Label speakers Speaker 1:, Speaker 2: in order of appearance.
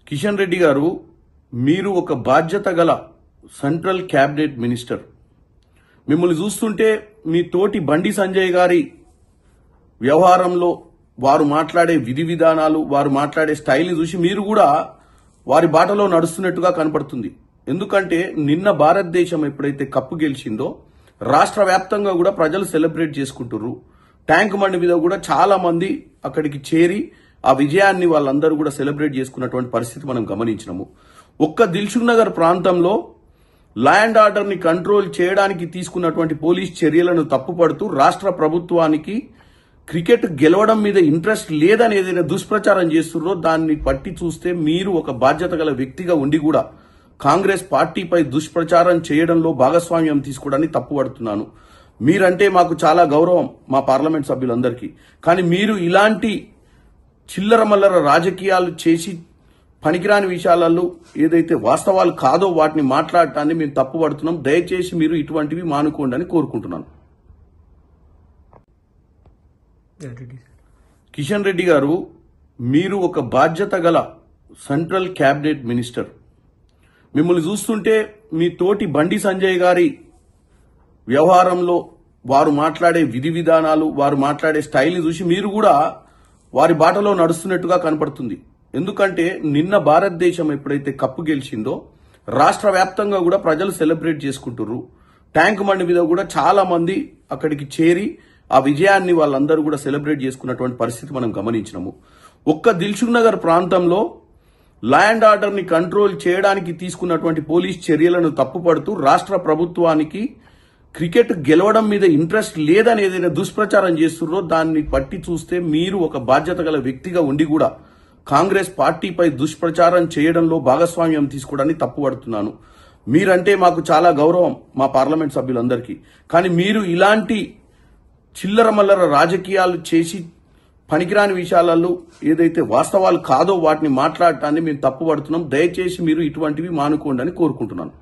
Speaker 1: కిషన్ రెడ్డి గారు, మీరు ఒక బాధ్యత గల సెంట్రల్ క్యాబినెట్ మినిస్టర్. మిమ్మల్ని చూస్తుంటే మీ తోటి బండి సంజయ్ గారి వ్యవహారంలో వారు మాట్లాడే విధి విధానాలు, వారు మాట్లాడే స్టైల్ని చూసి మీరు కూడా వారి బాటలో నడుస్తున్నట్టుగా కనపడుతుంది. ఎందుకంటే నిన్న భారతదేశం ఎప్పుడైతే కప్పు గెలిచిందో రాష్ట్ర వ్యాప్తంగా కూడా ప్రజలు సెలబ్రేట్ చేసుకుంటున్నారు. ట్యాంక్ బండి మీద కూడా చాలా మంది అక్కడికి చేరి ఆ విజయాన్ని వాళ్ళందరూ కూడా సెలబ్రేట్ చేసుకున్నటువంటి పరిస్థితి మనం గమనించినాము. ఒక్క దిల్సుఖ్ నగర్ ప్రాంతంలో లా అండ్ ఆర్డర్ ని కంట్రోల్ చేయడానికి తీసుకున్నటువంటి పోలీస్ చర్యలను తప్పుపడుతూ రాష్ట్ర ప్రభుత్వానికి క్రికెట్ గెలవడం మీద ఇంట్రెస్ట్ లేదని ఏదైనా దుష్ప్రచారం చేస్తున్నారో దాన్ని పట్టి చూస్తే మీరు ఒక బాధ్యత గల వ్యక్తిగా ఉండి కూడా కాంగ్రెస్ పార్టీపై దుష్ప్రచారం చేయడంలో భాగస్వామ్యం తీసుకోవడాన్ని తప్పుపడుతున్నాను. మీరంటే మాకు చాలా గౌరవం, మా పార్లమెంట్ సభ్యులందరికీ. కానీ మీరు ఇలాంటి చిల్లర మల్లర రాజకీయాలు చేసి పనికిరాని విషయాలలో ఏదైతే వాస్తవాలు కాదో వాటిని మాట్లాడటాన్ని మేము తప్పుపడుతున్నాం. దయచేసి మీరు ఇటువంటివి మానుకోండి అని కోరుకుంటున్నాను. కిషన్ రెడ్డి గారు, మీరు ఒక బాధ్యత గల సెంట్రల్ క్యాబినెట్ మినిస్టర్. మిమ్మల్ని చూస్తుంటే మీ తోటి బండి సంజయ్ గారి వ్యవహారంలో వారు మాట్లాడే విధి విధానాలు, వారు మాట్లాడే స్టైల్ని చూసి మీరు కూడా వారి బాటలో నడుస్తున్నట్టుగా కనపడుతుంది. ఎందుకంటే నిన్న భారతదేశం ఎప్పుడైతే కప్పు గెలిచిందో రాష్ట్ర వ్యాప్తంగా కూడా ప్రజలు సెలబ్రేట్ చేసుకుంటున్నారు. ట్యాంక్ బండి మీద కూడా చాలా మంది అక్కడికి చేరి ఆ విజయాన్ని వాళ్ళందరూ కూడా సెలబ్రేట్ చేసుకున్నటువంటి పరిస్థితి మనం గమనించినాము. ఒక్క దిల్సుఖ్ నగర్ ప్రాంతంలో లా అండ్ ఆర్డర్ ని కంట్రోల్ చేయడానికి తీసుకున్నటువంటి పోలీస్ చర్యలను తప్పుపడుతూ రాష్ట్ర ప్రభుత్వానికి క్రికెట్ గెలవడం మీద ఇంట్రెస్ట్ లేదని ఏదైనా దుష్ప్రచారం చేస్తున్నారో దాన్ని పట్టి చూస్తే మీరు ఒక బాధ్యత గల వ్యక్తిగా ఉండి కూడా కాంగ్రెస్ పార్టీపై దుష్ప్రచారం చేయడంలో భాగస్వామ్యం తీసుకోవడాన్ని తప్పుపడుతున్నాను. మీరంటే మాకు చాలా గౌరవం, మా పార్లమెంట్ సభ్యులందరికీ. కానీ మీరు ఇలాంటి చిల్లర మల్లర రాజకీయాలు చేసి పనికిరాని విషయాలలో ఏదైతే వాస్తవాలు కాదో వాటిని మాట్లాడటాన్ని మేము తప్పుపడుతున్నాం. దయచేసి మీరు ఇటువంటివి మానుకోండి అని కోరుకుంటున్నాను.